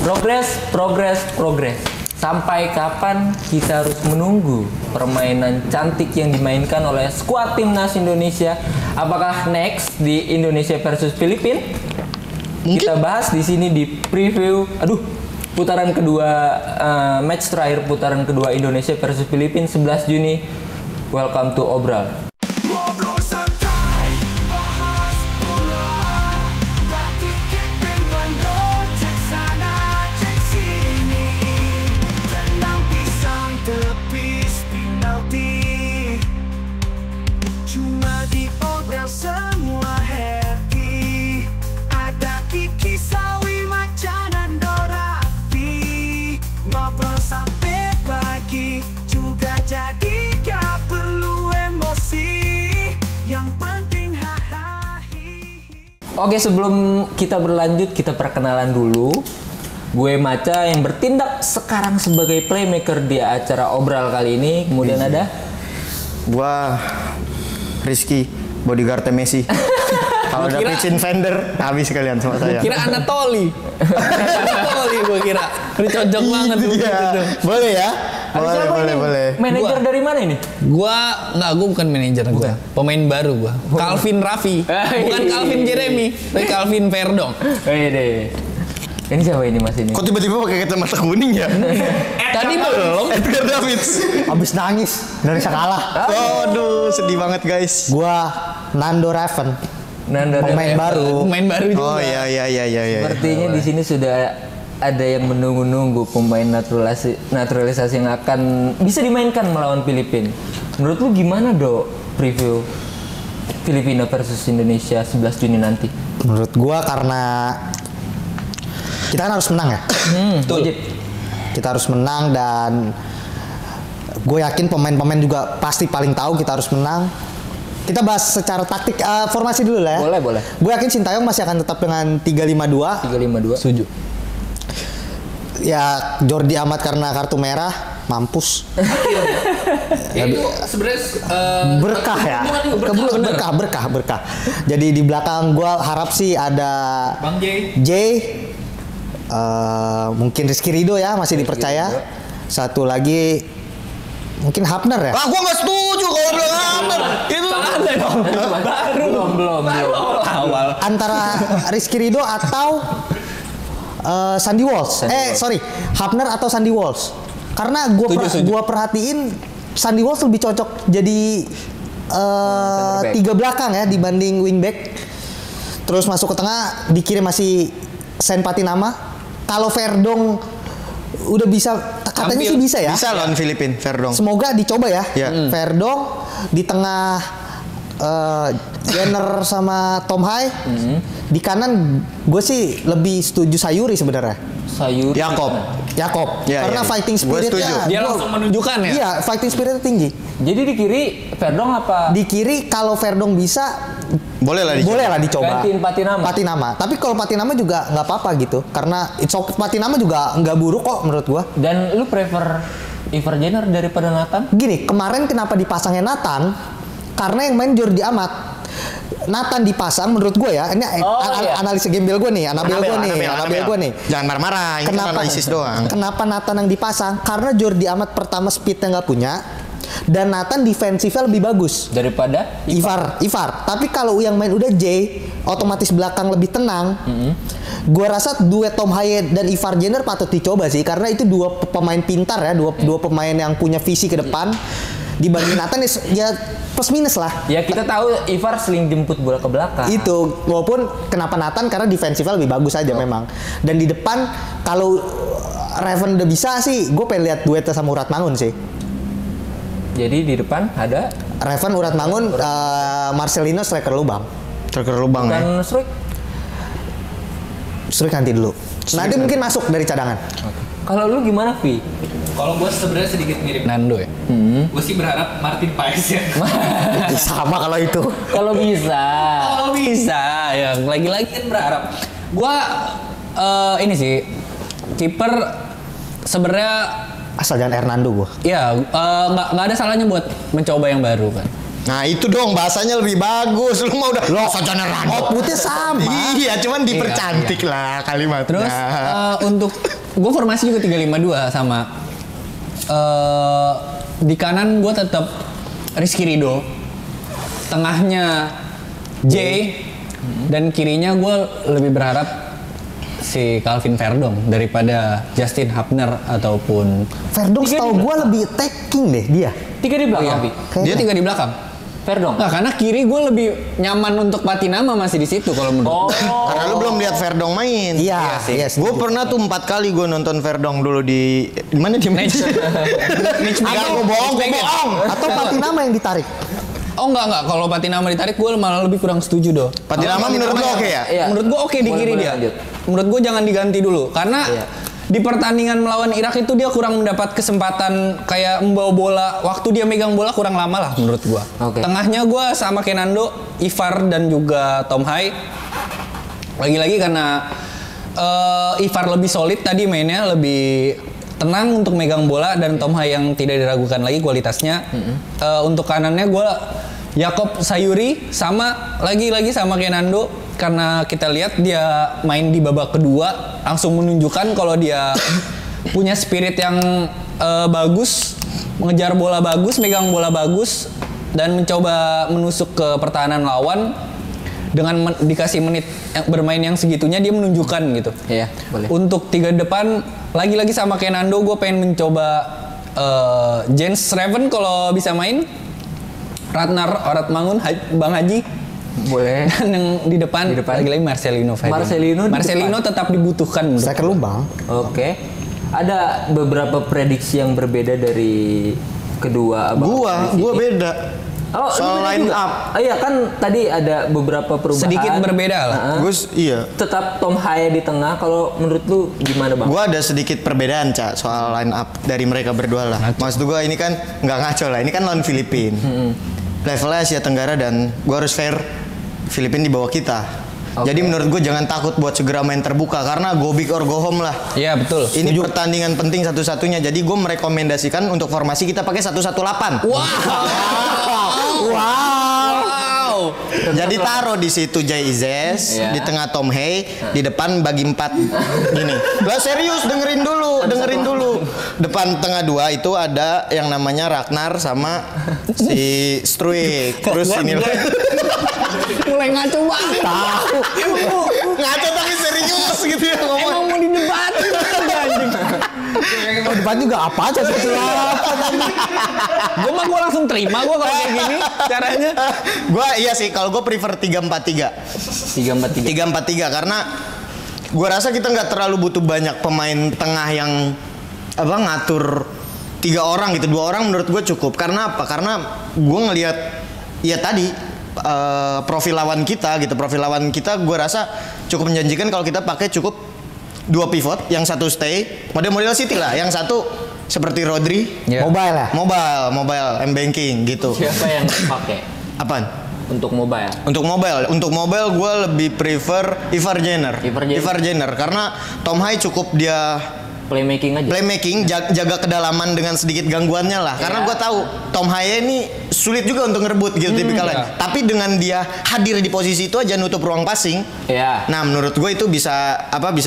Progres. Sampai kapan kita harus menunggu permainan cantik yang dimainkan oleh skuad timnas Indonesia? Apakah next di Indonesia versus Filipina? Kita bahas di sini di preview. Putaran kedua, match terakhir putaran kedua Indonesia versus Filipina 11 Juni. Welcome to Obral. Oke, sebelum kita berlanjut, kita perkenalan dulu. Gue Maca yang bertindak sekarang sebagai playmaker di acara Obral kali ini. Kemudian ada gua Rizky, bodyguard Messi. Kalau ada pitching vendor, habis kalian sama saya. Kira Anatoli. Anatoli gua kira. Ini cocok banget tuh. Boleh ya? Boleh. Manajer dari mana ini? Gua bukan manajer gua. Pemain baru gua. Calvin Raffi. Bukan Calvin Jeremy, tapi Calvin Verdong. Ini siapa ini Mas ini? Kok tiba-tiba pakai kacamata kuning ya? Tadi belum. Edgar Davids. Abis nangis dari kalah. Aduh, sedih banget guys. Gua Nando Raven. Pemain baru Oh juga. iya. Sepertinya di sini sudah ada yang menunggu-nunggu pemain naturalisasi yang akan bisa dimainkan melawan Filipina. Menurut lu gimana, Dok? Preview Filipina versus Indonesia 11 Juni nanti. Menurut gua karena kita kan harus menang ya. Betul. Kita harus menang dan gue yakin pemain-pemain juga pasti paling tahu kita harus menang. Kita bahas secara taktik formasi dulu lah ya. Boleh. Gue yakin Sintayong masih akan tetap dengan 3-5-2. 3-5-2. Setuju. Ya Jordi Amat karena kartu merah mampus. Itu sebenarnya berkah ya. Berkah. Jadi di belakang gue harap sih ada Bang J. Mungkin Rizky Ridho ya masih dipercaya. Satu lagi mungkin Hapner ya. Gua nggak setuju kalau bilang Hapner. Itu Belum. awal. Antara Rizky Ridho atau Sandy Walsh. Hapner atau Sandy Walsh. Karena gua perhatiin Sandy Walsh lebih cocok jadi tiga belakang ya dibanding wingback. Terus masuk ke tengah dikirim masih Sen Patinama. Kalau Verdong udah bisa, katanya sih bisa ya. Bisa lawan Filipina, Verdong. Semoga dicoba ya. Verdong di tengah Jenner sama Tom Hai. Di kanan gue sih lebih setuju Sayuri sebenarnya. Yakob. Karena fighting spiritnya dia langsung menunjukkan ya. Iya, fighting spiritnya tinggi. Jadi di kiri Verdong apa? Di kiri kalau Verdong bisa boleh lah dicoba. Gantiin Patinama. Tapi kalau Patinama juga nggak apa-apa gitu. Karena Patinama juga nggak buruk kok menurut gua. Dan lu prefer Ivar Jenner daripada Nathan? Gini, kemarin kenapa dipasangnya Nathan? Karena yang main Jordi Amat. Nathan dipasang menurut gue ya. Ini analisa gembel gue nih, Anabel gue nih. Jangan marah-marah, ini kan analisis doang. Kenapa Nathan yang dipasang? Karena Jordi Amat pertama speednya nggak punya. Dan Nathan defensifnya lebih bagus daripada Ivar. Tapi kalau yang main udah J, otomatis belakang lebih tenang. Gua rasa duet Tom Haye dan Ivar Jenner patut dicoba sih, karena itu dua pemain pintar ya, dua pemain yang punya visi ke depan. Dibanding Nathan ya plus minus lah. Ya kita tahu Ivar seling jemput bola ke belakang. Itu walaupun kenapa Nathan karena defensifnya lebih bagus aja memang. Dan di depan kalau Raven udah bisa sih, gue pengen lihat duetnya sama Urat Mangun sih. Jadi di depan ada Raven, Urat Mangun, Marcelino striker lubang. Dan Struik nanti dulu. Nanti mungkin masuk dari cadangan. Kalau lu gimana, Vi? Kalau gue sebenarnya sedikit mirip Nando ya. Gue sih berharap Martin Paes ya. Sama kalau itu. Kalau bisa, ya lagi-lagi kan berharap. Gue ini sih kiper sebenarnya asal jangan Hernando gue. Ya nggak ada salahnya buat mencoba yang baru kan. Nah itu dong bahasanya lebih bagus. Lu mau udah Sojonerano. Outputnya sama. Iya, cuman dipercantik lah kalimatnya. Terus untuk gue formasi juga 352 sama di kanan gue tetap Rizky Ridho, tengahnya J, dan kirinya gue lebih berharap si Calvin Verdong daripada Justin Hapner ataupun Verdong setahu gue lebih attacking deh dia. 3 di belakang, Pi. dia 3 di belakang. Verdong. Nah, karena kiri gue lebih nyaman untuk Patinama masih di situ kalau menurut. Karena lu belum lihat Verdong main. Iya, iya. Gue pernah tuh 4 kali gue nonton Verdong dulu di mana di Mitch Enggak, gue bohong. Atau Patinama yang ditarik. Oh enggak, kalau Patinama ditarik gue malah lebih kurang setuju doh. Patinama menurut lo oke ya? Iya. Menurut gue oke di Boleh, kiri boleh dia. lanjut. Menurut gue jangan diganti dulu karena di pertandingan melawan Irak itu dia kurang mendapat kesempatan kayak membawa bola. Waktu dia megang bola kurang lama lah menurut gue. Oke. Tengahnya gue sama Kenando, Ivar dan juga Tom Hai. Lagi-lagi karena Ivar lebih solid tadi mainnya, lebih tenang untuk megang bola, dan Tom Hai yang tidak diragukan lagi kualitasnya. Untuk kanannya gue Yakob Sayuri sama lagi-lagi sama Kenando karena kita lihat dia main di babak kedua langsung menunjukkan kalau dia punya spirit yang bagus, mengejar bola bagus, megang bola bagus, dan mencoba menusuk ke pertahanan lawan. Dengan dikasih menit bermain yang segitunya dia menunjukkan gitu. Iya, boleh. Untuk 3 depan lagi-lagi sama Kenando gue pengen mencoba Jens Raven kalau bisa main. Ratnar Oratmangun, Bang Haji. Boleh. Dan yang di depan lagi-lagi Marcelino. Marcelino tetap dibutuhkan. Saya ke Lumbang. Oke. Ada beberapa prediksi yang berbeda dari kedua abang. Gua beda. Oh, soal beda line juga? up. Oh iya, kan tadi ada beberapa perubahan. Sedikit berbeda lah. Iya. Tetap Tom Hai di tengah. Kalau menurut lu gimana, Bang? Gua ada sedikit perbedaan, Cak, soal line up dari mereka berdua lah. Maksud gua ini kan nggak ngaco lah. Ini kan lawan Filipina. Levelnya Asia Tenggara dan gua harus fair. Filipina di bawah kita. Jadi menurut gue jangan takut buat segera main terbuka karena go big or go home lah. Iya betul. Ini pertandingan penting satu-satunya. Jadi gue merekomendasikan untuk formasi kita pakai 118. Wow. Jadi taruh di situ Jay Izes, di tengah Tom Hay, di depan bagi 4 gini. Lah serius dengerin dulu. Depan tengah 2 itu ada yang namanya Ragnar sama si Struik. Terus ini Mulai ngaco banget. Tahu. ngaco tapi serius gitu ya ngomong. Emang mau didebat. Anjing. Oh, depan juga apa aja satu Gue langsung terima gue kalau kayak gini caranya. Iya sih kalau gue prefer 3-4-3 karena gue rasa kita nggak terlalu butuh banyak pemain tengah yang ngatur 3 orang gitu. 2 orang menurut gue cukup. Karena apa? Karena gue ngelihat ya tadi profil lawan kita gue rasa cukup menjanjikan kalau kita pakai cukup 2 pivot, yang satu stay model City lah, yang satu seperti Rodri mobile M-banking gitu. Siapa yang pakai? Apaan? Untuk mobile gue lebih prefer Ivar Jenner karena Tom Hai cukup dia playmaking jaga kedalaman dengan sedikit gangguannya lah. Karena gue tahu Tom Hai ini sulit juga untuk ngerebut gitu tipikalnya. Tapi dengan dia hadir di posisi itu aja nutup ruang passing. Nah menurut gue itu bisa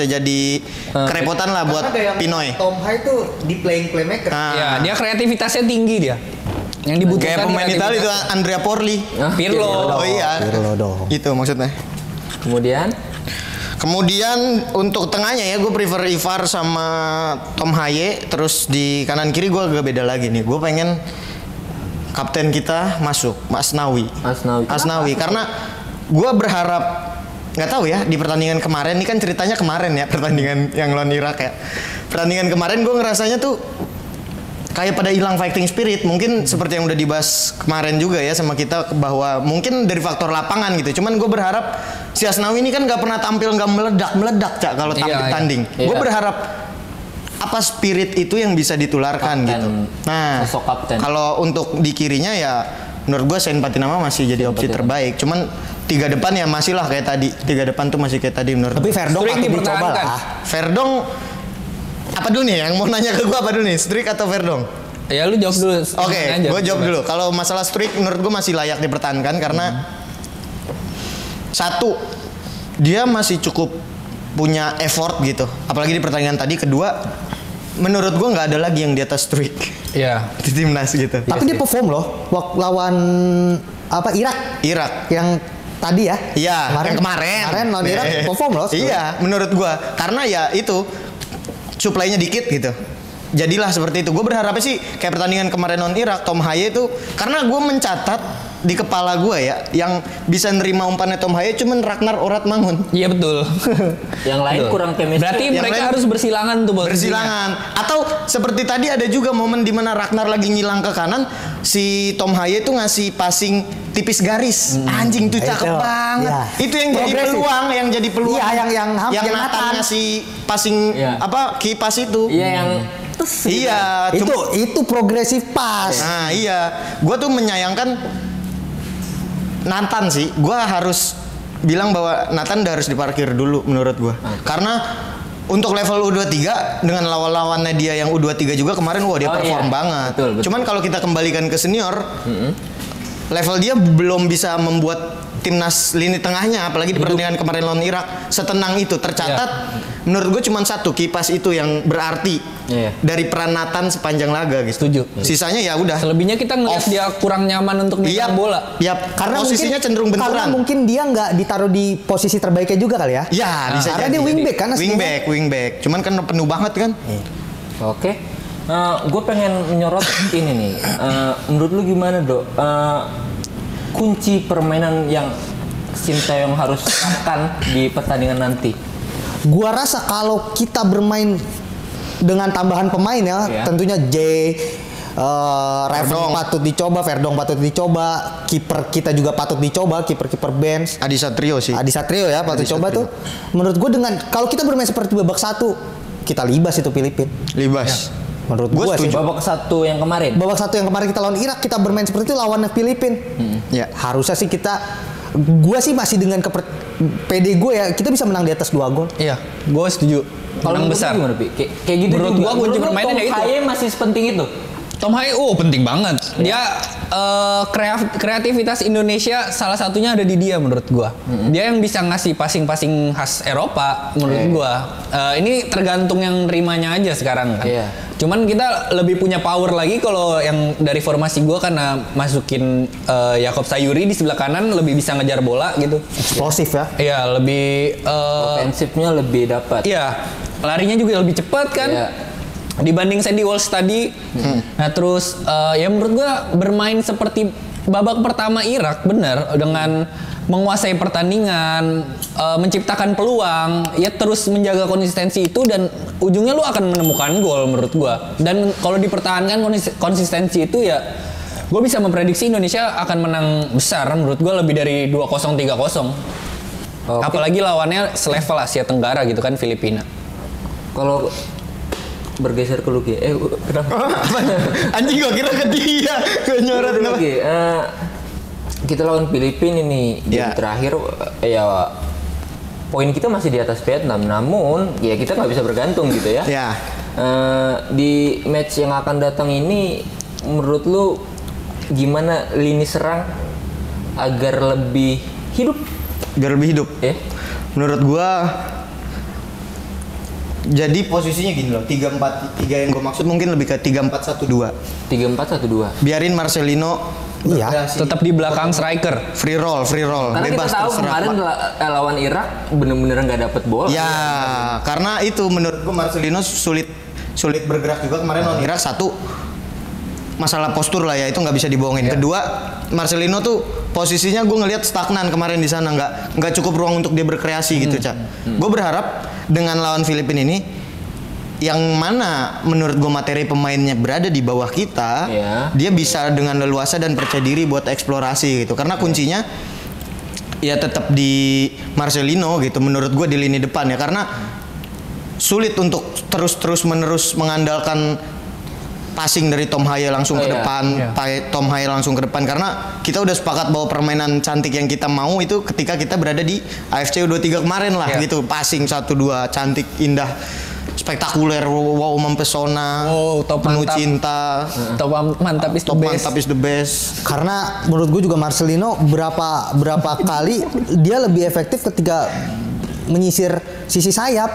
jadi kerepotan lah buat Pinoy. Tom Hai tuh di playmaker. Ya, dia kreativitasnya tinggi dia. Yang dibutuhkan kayak pemain Italia itu Andrea Porli. Pirlo. Oh iya. Itu maksudnya. Kemudian untuk tengahnya ya gue prefer Ivar sama Tom Haye. Terus di kanan kiri gue agak beda lagi nih. Gue pengen kapten kita masuk Asnawi. Karena gue berharap, nggak tahu ya, di pertandingan kemarin ini kan ceritanya kemarin ya, pertandingan yang lawan Irak ya. Pertandingan kemarin gue ngerasanya tuh kayak pada hilang fighting spirit. Mungkin seperti yang udah dibahas kemarin juga ya sama kita, bahwa mungkin dari faktor lapangan gitu. Cuman gue berharap si Asnawi ini kan nggak pernah tampil nggak meledak Cak kalau tanding. Gue berharap apa spirit itu yang bisa ditularkan kapten, gitu. Nah kalau untuk di kirinya ya menurut gue Sain Patinama masih jadi opsi terbaik. Cuman 3 depan ya masih lah kayak tadi. 3 depan tuh masih kayak tadi menurut. Tapi Verdong patut dicoba lah. Verdong apa dulu nih yang mau nanya ke gue, apa dulu nih, Strik atau Verdong? Ya lu jawab dulu. Oke, gue jawab dulu. Kalau masalah streak menurut gue masih layak dipertahankan karena satu, dia masih cukup punya effort gitu. Apalagi di pertandingan tadi. Kedua, menurut gue nggak ada lagi yang di atas streak. Iya. Di timnas gitu. Tapi dia perform loh lawan apa Irak yang tadi ya. Iya, yang kemarin lawan Irak perform loh. Iya, menurut gue karena ya itu supply-nya dikit gitu. Jadilah seperti itu. Gue berharapnya sih kayak pertandingan kemarin non Irak, Tom Haye itu karena gue mencatat di kepala gue ya, yang bisa nerima umpannya Tom Haye cuman Ragnar Oratmangun. Iya betul. Yang lain Betul. kurang chemistry. Berarti Yang mereka lain harus bersilangan tuh posisinya. Bersilangan. Atau seperti tadi ada juga momen di mana Ragnar lagi ngilang ke kanan, si Tom Haye tuh ngasih passing tipis garis. Anjing tuh cakep Itu, banget. iya. Itu yang jadi Progresif. peluang, Iya, yang Nathan Nathan. ngasih passing Iya. key pass itu. Iya yang Iya, Itu progresif pas. Nah iya, gue tuh menyayangkan Nathan sih. Gue harus bilang bahwa Nathan udah harus diparkir dulu menurut gue. Karena untuk level U23 dengan lawan-lawannya dia yang U23 juga kemarin dia perform banget. Betul. Cuman kalau kita kembalikan ke senior, level dia belum bisa membuat timnas lini tengahnya, apalagi di pertandingan kemarin lawan Irak setenang itu. Tercatat menurut gue cuma satu kipas itu yang berarti dari peran Nathan sepanjang laga gitu. Setuju. Sisanya ya udah. Selebihnya kita ngeliat dia kurang nyaman untuk megang bola. Iya, Karena posisinya cenderung benturan. Karena mungkin dia nggak ditaruh di posisi terbaiknya juga kali ya. Ya, bisa Karena jadi. dia wingback kan aslinya. Wingback. Cuman kan penuh banget kan. Oke. Gue pengen menyorot ini nih. Menurut lu gimana, Dok? Kunci permainan yang Sinteyong harus lakukan di pertandingan nanti. Gua rasa kalau kita bermain dengan tambahan pemain ya, tentunya Revan patut dicoba, Verdong patut dicoba, kiper kita juga patut dicoba, kiper bench. Adi Satrio sih. Adi Satrio ya patut coba tuh. Menurut gue dengan kalau kita bermain seperti babak satu, kita libas itu Filipina. Libas. Menurut gue sih. Babak satu yang kemarin. Babak satu yang kemarin kita lawan Irak, kita bermain seperti itu lawan Filipina. Ya. Harusnya sih gue sih masih dengan PD gue ya, kita bisa menang di atas 2 gol. Iya, gue setuju. Menang besar. Gimana, Pi? Kayak gitu Menurut juga. gua kunci permainan ya itu. Tom Haye masih sepenting itu. Tom Haye, penting banget. Dia kreativitas Indonesia salah satunya ada di dia menurut gua. Dia yang bisa ngasih passing-passing khas Eropa menurut gua. Ini tergantung yang nerimanya aja sekarang kan. Cuman kita lebih punya power lagi kalau yang dari formasi gua karena masukin Yakob Sayuri di sebelah kanan lebih bisa ngejar bola gitu. Eksplosif ya. Iya, lebih Ofensifnya lebih dapat. iya, larinya juga lebih cepat kan. Dibanding Sandy Walsh tadi. Nah terus ya menurut gua bermain seperti babak pertama Irak bener dengan menguasai pertandingan, menciptakan peluang, ya terus menjaga konsistensi itu dan ujungnya lu akan menemukan gol menurut gua. Dan kalau dipertahankan konsistensi itu ya gua bisa memprediksi Indonesia akan menang besar menurut gua lebih dari 2-0 3-0. Apalagi lawannya selevel Asia Tenggara gitu kan Filipina. Kalau bergeser ke Luki. Kenapa? Anjing gua kira ke dia. Gue nyorot kenapa? Luki, kita lawan Filipina ini game terakhir ya poin kita masih di atas Vietnam, namun ya kita nggak bisa bergantung gitu ya. Di match yang akan datang ini menurut lu gimana lini serang agar lebih hidup? Biar lebih hidup. Menurut gua jadi posisinya gini loh, 3-4-3 yang gue maksud mungkin lebih ke 3-4-1-2. 3-4-1-2. Biarin Marcelino tetap di belakang striker. Free roll. Karena Bebas kita tahu terserah. kemarin lawan Irak bener-bener nggak dapet bola. Ya, karena itu menurut gue Marcelino sulit bergerak juga kemarin lawan Irak. Satu, masalah postur lah ya, itu nggak bisa dibohongin. Kedua, Marcelino tuh posisinya gue ngelihat stagnan kemarin di sana, nggak cukup ruang untuk dia berkreasi gitu, Cak. Gue berharap dengan lawan Filipina ini yang mana menurut gue materi pemainnya berada di bawah kita, dia bisa dengan leluasa dan percaya diri buat eksplorasi gitu. Karena kuncinya ya tetap di Marcelino gitu menurut gue di lini depan ya, karena sulit untuk terus-menerus mengandalkan passing dari Tom Haye langsung ke depan, Tom Haye langsung ke depan, karena kita udah sepakat bahwa permainan cantik yang kita mau itu ketika kita berada di AFC U23 kemarin lah gitu, passing 1-2 cantik indah. spektakuler, wow mempesona, top penuh mantap. cinta, Top mantap is the top best. mantap is the best. Karena menurut gue juga Marcelino berapa kali dia lebih efektif ketika menyisir sisi sayap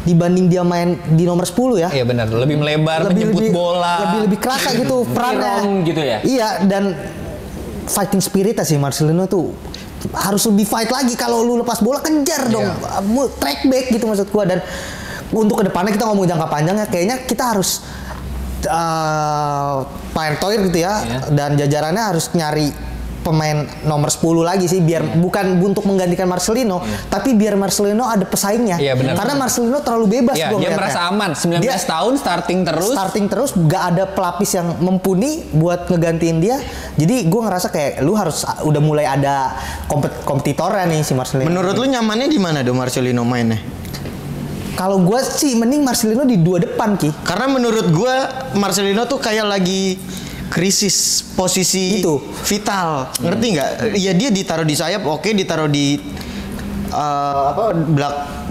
dibanding dia main di nomor 10 ya. Iya benar, lebih melebar, menjemput bola. Lebih kerasa gitu perannya. gitu ya. Iya, dan fighting spirit sih Marcelino tuh harus lebih fight lagi. Kalau lu lepas bola kejar dong, track back gitu maksud gua. Dan untuk kedepannya kita ngomong jangka panjangnya, kayaknya kita harus Pak Erick Thohir gitu ya, dan jajarannya harus nyari pemain nomor 10 lagi sih, biar bukan untuk menggantikan Marcelino, tapi biar Marcelino ada pesaingnya. Iya, benar. Karena Marcelino terlalu bebas Iya, gua dia ngeliatnya. merasa aman, 19 tahun starting terus, gak ada pelapis yang mumpuni buat ngegantiin dia. Jadi gue ngerasa kayak lu harus udah mulai ada kompetitornya nih si Marcelino. Menurut lu nyamannya di mana dong Marcelino mainnya? Kalau gue sih mending Marcelino di 2 depan Ki. Karena menurut gue Marcelino tuh kayak lagi krisis posisi Itu. vital, ngerti nggak? Ya dia ditaruh di sayap, oke, ditaruh di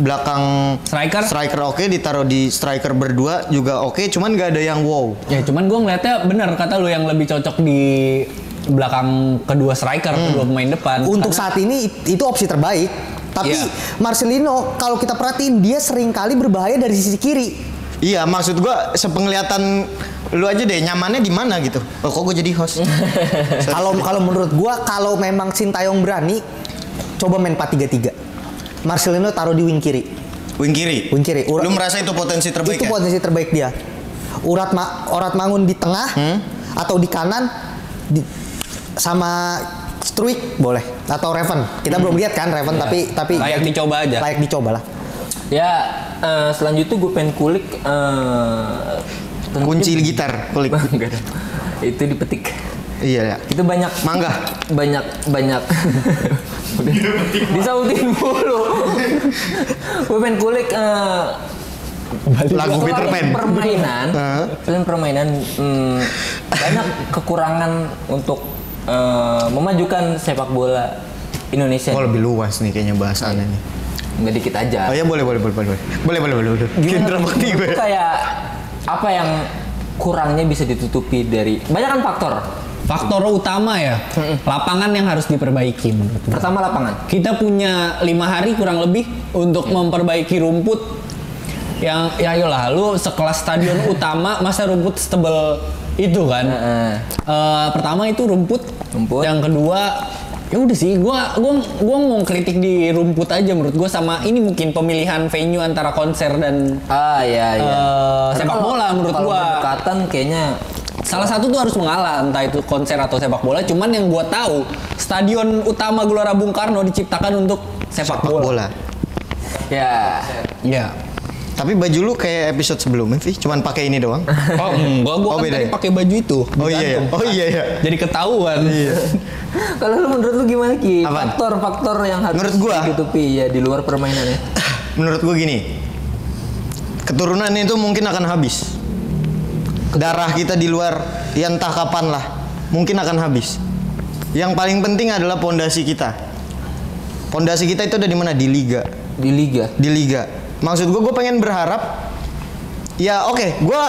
belakang Striker. oke, ditaruh di striker berdua juga oke, cuman nggak ada yang wow. Ya cuman gue ngeliatnya bener kata lu yang lebih cocok di belakang kedua striker, kedua pemain depan. Untuk saat ini itu opsi terbaik. Tapi Iya. Marcelino kalau kita perhatiin dia sering kali berbahaya dari sisi kiri. Iya, maksud gue sepenglihatan lu aja deh, nyamannya di mana gitu. Oh, kok gue jadi host? Kalau menurut gua, kalau memang Sintayong berani, coba main 4-3-3. Marcelino taruh di wing kiri. Wing kiri. Lu merasa itu potensi terbaik? Itu potensi terbaik dia. Orat Mangun di tengah atau di kanan sama Struik boleh atau Reven. Kita belum lihat kan Reven, tapi layak dicoba aja. Layak dicoba lah. Ya, selanjutnya gue pengen kulik Kunci gitar, kulik. Enggak ada. Itu dipetik. Iya ya. Itu banyak banyak disautin mulu. Gue pengen kulik Lagu Peter Pan. Selain permainan banyak kekurangan untuk memajukan sepak bola Indonesia. Oh, lebih luas nih kayaknya bahasannya nih. Nggak dikit aja. Oh ya boleh. Kendra bakti gue. Kayak apa yang kurangnya bisa ditutupi dari banyak kan Faktor utama ya, lapangan yang harus diperbaiki menurut gue. Pertama lapangan. Kita punya 5 hari kurang lebih untuk memperbaiki rumput yang ya ayolah lu sekelas stadion utama masa rumput setebal itu kan. Pertama itu rumput. Yang kedua ya udah sih, gua mau kritik di rumput aja menurut gua, sama ini mungkin pemilihan venue antara konser dan sepak bola menurut gua. Berdekatan kayaknya Salah satu tuh harus mengalah, entah itu konser atau sepak bola. Cuman yang gua tahu, stadion utama Gelora Bung Karno diciptakan untuk sepak bola. Ya. Tapi baju lu kayak episode sebelumnya sih, cuman pakai ini doang. Oh enggak, gua kan tadi pakai baju itu. Oh iya ya. Jadi ketahuan. Iya. Kalau lu menurut lu gimana Ki? Apaan? Faktor-faktor yang harus Menurut gua ditutupi ya di luar permainannya. Menurut gua gini. Keturunan itu mungkin akan habis. Darah kita di luar, ya entah kapan lah, mungkin akan habis. Yang paling penting adalah pondasi kita. Pondasi kita itu ada di mana? Di liga. Di liga. Maksud gue pengen berharap. Ya oke, gue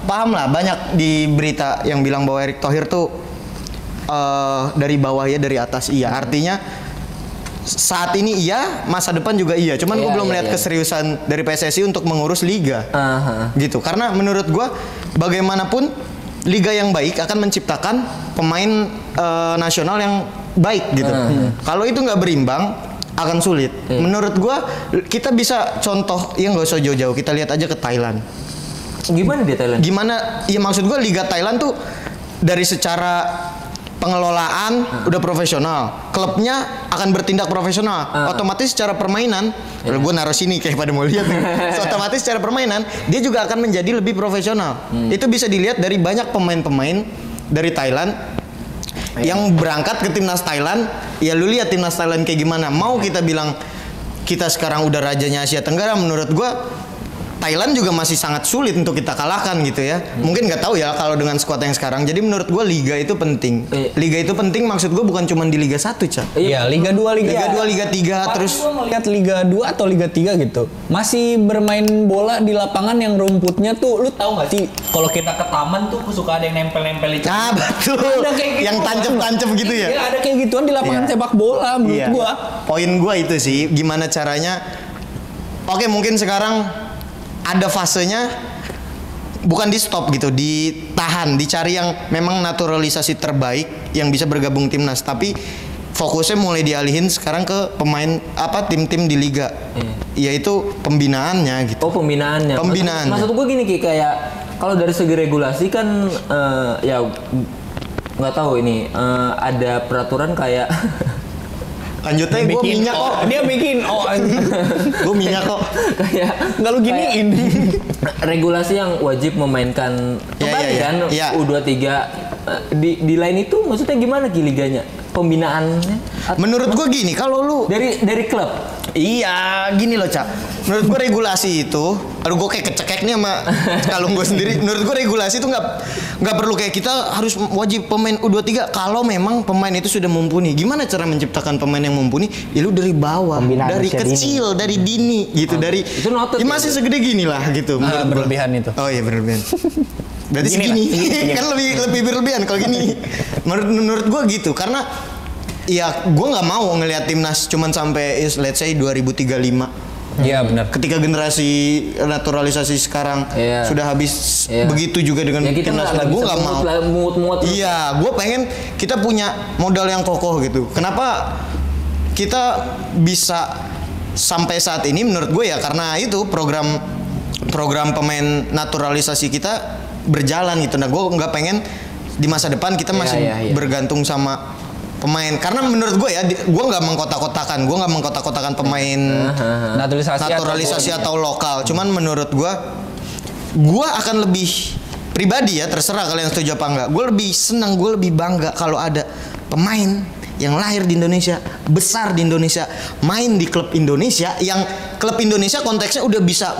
paham lah banyak di berita yang bilang bahwa Erick Thohir tuh dari bawah ya, dari atas iya. Artinya saat ini iya, masa depan juga iya. Cuman gue belum lihat keseriusan dari PSSI untuk mengurus liga. Gitu. Karena menurut gue bagaimanapun liga yang baik akan menciptakan pemain nasional yang baik gitu. Kalau itu nggak berimbang akan sulit. Menurut gue kita bisa contoh yang nggak usah jauh-jauh. Kita lihat aja ke Thailand. Gimana di Thailand? Gimana? Ya maksud gue liga Thailand tuh dari secara pengelolaan udah profesional, klubnya akan bertindak profesional, otomatis secara permainan, kalau gue naruh sini kayak pada mau lihat, otomatis secara permainan dia juga akan menjadi lebih profesional. Itu bisa dilihat dari banyak pemain-pemain dari Thailand yang berangkat ke timnas Thailand. Ya lu lihat timnas Thailand kayak gimana. Mau kita bilang kita sekarang udah rajanya Asia Tenggara, menurut gue Thailand juga masih sangat sulit untuk kita kalahkan gitu ya. Mungkin nggak tahu ya kalau dengan skuad yang sekarang. Jadi menurut gue liga itu penting. Liga itu penting maksud gue bukan cuma di Liga 1, Cak. Iya, Liga 2, Liga 2, Liga 3 terus gua ngeliat Liga 2 atau Liga 3 gitu. Masih bermain bola di lapangan yang rumputnya tuh lu tahu nggak sih? Kalau kita ke taman tuh suka ada yang nempel-nempel itu. ah betul. Ada kayak gitu. Yang tancap-tancap gitu ya. Iya, ada kayak gituan di lapangan Iya. sepak bola menurut Iya. gua. Poin gua itu sih gimana caranya. Oke, mungkin sekarang ada fasenya bukan di stop gitu, ditahan, dicari yang memang naturalisasi terbaik yang bisa bergabung timnas, tapi fokusnya mulai dialihin sekarang ke pemain tim-tim di liga. Yaitu pembinaannya gitu. Oh, pembinaannya. Pembinaannya. Maksud gue gini Ki, kayak kalau dari segi regulasi kan ya nggak tahu ini ada peraturan kayak Lanjutnya gue minyak kok. Dia bikin Gue minyak kok. kayak nggak lu giniin. regulasi yang wajib memainkan kembali kan U23 di lain itu maksudnya gimana Ki liganya? Pembinaannya? Menurut gue gini, kalau lu Dari klub. Iya, gini loh, Cak. Menurut gue regulasi itu, aduh gue kayak kecekek nih sama kalung gue sendiri. Menurut gue regulasi itu nggak perlu kayak kita harus wajib pemain U23 kalau memang pemain itu sudah mumpuni. Gimana cara menciptakan pemain yang mumpuni? Ya lu dari bawah, Pembinaan dari usia kecil, dari dini gitu, dari Itu noted ya masih segede gini lah gitu. menurut gua. Berlebihan itu. Oh iya berlebihan. Berarti Gini segini. lah, Kan lebih berlebihan kalau gini. Menurut gua gitu karena ya gua nggak mau ngelihat timnas cuman sampai let's say 2035. Iya benar. Ketika generasi naturalisasi sekarang sudah habis, begitu juga dengan Ya kita timnas. nggak Gue bisa nggak mau. muut-muut. Iya, gue pengen kita punya modal yang kokoh gitu. Kenapa kita bisa sampai saat ini? Menurut gue ya karena itu program pemain naturalisasi kita berjalan gitu. Nah, gue nggak pengen di masa depan kita masih bergantung sama pemain, karena menurut gue ya, gue nggak mengkotak-kotakan pemain naturalisasi atau lokal. Cuman menurut gue akan lebih pribadi ya, terserah kalian setuju apa enggak. Gue lebih senang, gue lebih bangga kalau ada pemain yang lahir di Indonesia, besar di Indonesia, main di klub Indonesia, yang klub Indonesia konteksnya udah bisa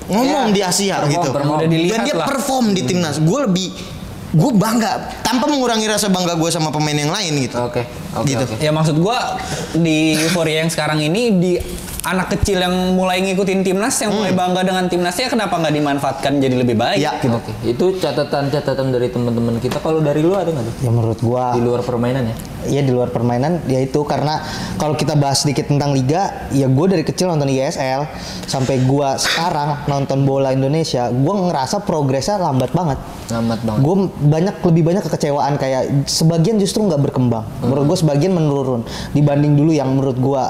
ngomong di Asia gitu, dan dia perform di timnas. Gue bangga tanpa mengurangi rasa bangga gue sama pemain yang lain gitu. Oke. Ya maksud gue di euforia yang sekarang ini, di anak kecil yang mulai ngikutin timnas, yang mulai bangga dengan timnasnya, kenapa nggak dimanfaatkan jadi lebih baik? Ya, gitu. Oke. Itu catatan dari teman-teman kita. Kalau dari lu ada nggak tuh? Ya menurut gua Di luar permainan ya? Iya, di luar permainan, ya itu karena kalau kita bahas sedikit tentang liga, ya gue dari kecil nonton ISL sampai gue sekarang nonton bola Indonesia, gue ngerasa progresnya lambat banget. Gue lebih banyak kekecewaan, kayak sebagian justru nggak berkembang. Menurut gue sebagian menurun dibanding dulu yang menurut gue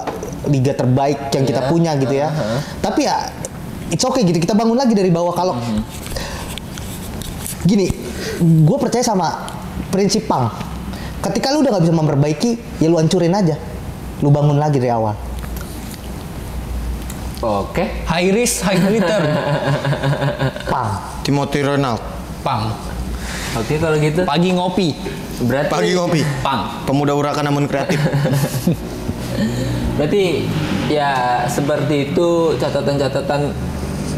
liga terbaik yang kita punya gitu ya. Tapi ya it's okay gitu, kita bangun lagi dari bawah. Kalau gini, gue percaya sama prinsip Pang. Ketika lu udah gak bisa memperbaiki, ya lu hancurin aja. Lu bangun lagi dari awal. Oke. High risk, high return. Pang. Timothy Ronald. Pang. Oke, kalau gitu. Pagi ngopi. Berarti Pagi ngopi. Pang. Pemuda urakan namun kreatif. Berarti ya seperti itu catatan-catatan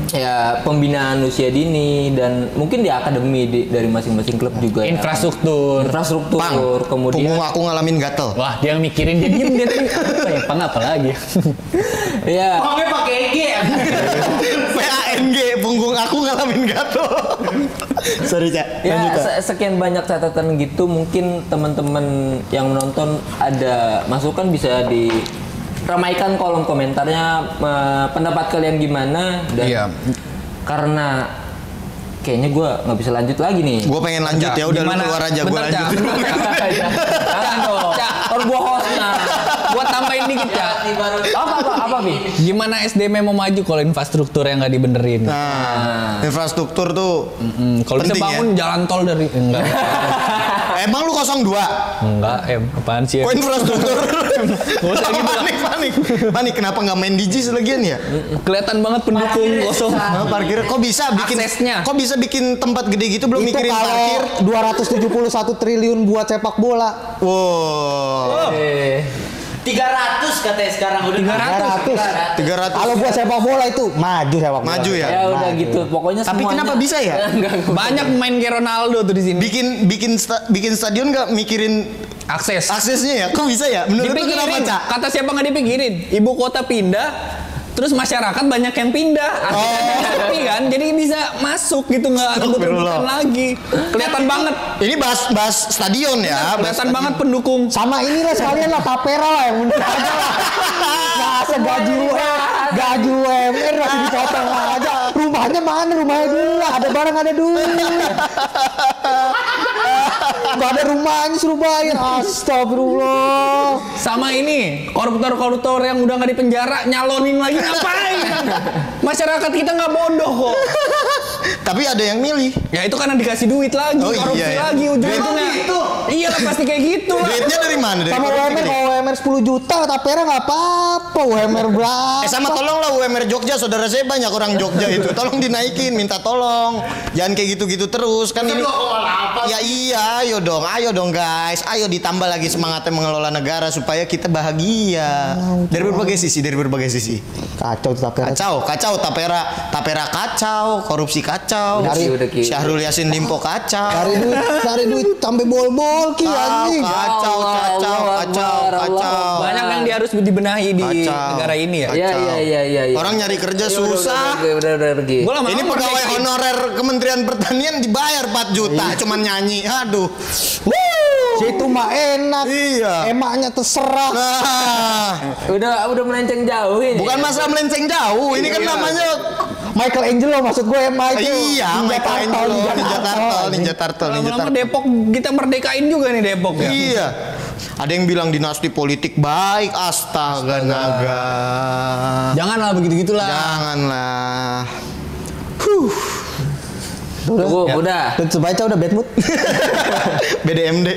ya pembinaan usia dini, dan mungkin di akademi dari masing-masing klub juga ya. Infrastruktur. Pang. Kemudian Punggung aku ngalamin gatel. Wah, dia mikirin, dia diem, dia apa ya, Pang apa lagi? ya Pangnya pakai G. PANG, punggung aku ngalamin gatel. Sorry, Cak. ya sekian banyak catatan gitu, mungkin teman-teman yang menonton ada masukan bisa diramaikan kolom komentarnya, pendapat kalian gimana, dan karena kayaknya gue nggak bisa lanjut lagi nih. Gue pengen lanjut ya, udah lu keluar aja, gue lanjut. Jangan dong. Harus gue hostnya. Buat tambahin dikit ya. Apa Bi? Gimana SDM mau maju kalau infrastruktur yang nggak dibenerin? Nah, infrastruktur tuh Kalau bisa penting bangun jalan tol dari enggak. Emang lu 02? Enggak, apaan sih? Kok infrastruktur? Nggak usah gitu lah. Panik, kenapa nggak main di JIS lagian ya? Kelihatan banget pendukung kosong. Nah, parkir kok bisa bikin Aksesnya. Kok bisa bikin tempat gede gitu belum Itu mikirin parkir? kalau 271 triliun buat sepak bola. Wow. 300 katanya sekarang udah 300. Kalau buat sepak bola itu maju sepak bola. Maju ya? Ya udah gitu, pokoknya Tapi semuanya. kenapa bisa ya? Banyak main kayak Ronaldo tuh di sini. Bikin stadion nggak mikirin aksesnya ya? Kok bisa ya? Menurut lu kenapa, Dipikirin. Cak? Kata siapa nggak dipikirin? Ibu kota pindah, terus masyarakat banyak yang pindah. Tapi kan, jadi bisa masuk gitu nggak rebut-rebutan lagi. Kelihatan banget. Ini bahas stadion ya. Kelihatan banget pendukung. Sama inilah sekalian lah Tapera lah yang menurut aja lah. Masa gaji UMR masih dipotong aja. Rumahnya mana? Rumahnya dulu lah. Ada barang ada duit. Gak ada rumahnya suruh bayar. Astagfirullah. Sama ini, koruptor-koruptor yang udah nggak di penjara nyalonin lagi ngapain? Masyarakat kita nggak bodoh kok. Tapi ada yang milih. Ya itu karena dikasih duit lagi, Oh, korupsi iya, ya. lagi ujung-ujungnya. Iya lah pasti kayak gitu lah. Duitnya dari mana? Dari Sama korupsi UMR, gede. kalau UMR 10 juta Tapera nggak apa-apa. UMR berapa? Sama tolonglah UMR Jogja, saudara saya banyak orang Jogja itu. Tolong dinaikin, minta tolong. Jangan kayak gitu-gitu terus kan ini. Ya iya, ayo dong guys. Ayo ditambah lagi semangatnya mengelola negara supaya kita bahagia. Dari berbagai sisi. Kacau tuh Tapera. Kacau Tapera kacau, korupsi kacau. Udah, Ki. Syahrul Yassin Limpo kacau. Cari duit sampai bol-bol ki anjing. Kacau. Banyak yang dia harus dibenahi di Kacau. negara ini ya. Iya. Orang nyari kerja Ya, susah. Udah pergi. Gua lama-lama Ini pegawai perbaiki. honorer Kementerian Pertanian dibayar 4 juta, cuman nyanyi. Aduh. Situ mah enak. Iya. Emaknya terserah. Nah, Udah melenceng jauh ini. bukan masalah melenceng jauh. Ini kan namanya Michelangelo maksud gue emak itu. iya, Ninja Turtle. Lama-lama Depok kita merdekain juga nih Depok ya. Iya. Ada yang bilang dinasti politik baik, astaga naga. Janganlah begitu-gitulah. Janganlah. Udah. Tuh baca udah bad mood. BDMD.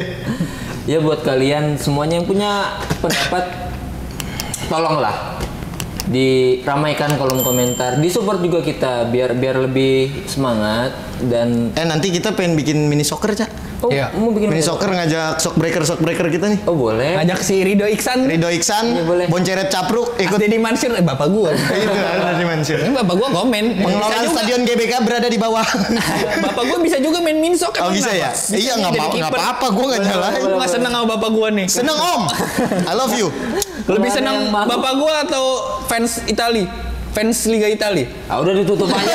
Ya buat kalian semuanya yang punya pendapat, tolonglah diramaikan kolom komentar, disupport juga kita biar lebih semangat dan Nanti kita pengen bikin mini soccer, Cak. Iya. mau bikin Mini soccer ngajak shockbreaker kita nih. Oh boleh. Ngajak si Ridho Iksan. Ridho Iksan, Iya, boleh. Bonceret Capruk ikut. Deddy Mansur, bapak gua. Itu dari Mansur. Ini bapak gua komen. Bisa Pengelolaan juga. stadion GBK berada di bawah. Bapak gua bisa juga main minsok. Oh bisa ya? Iya nggak apa-apa, gue nggak nyalain. Gua nggak seneng sama bapak gua nih. Seneng Om, I love you. Lebih Ada seneng yang mau. bapak gua atau fans Itali? Fans Liga Itali? Ah udah ditutup aja.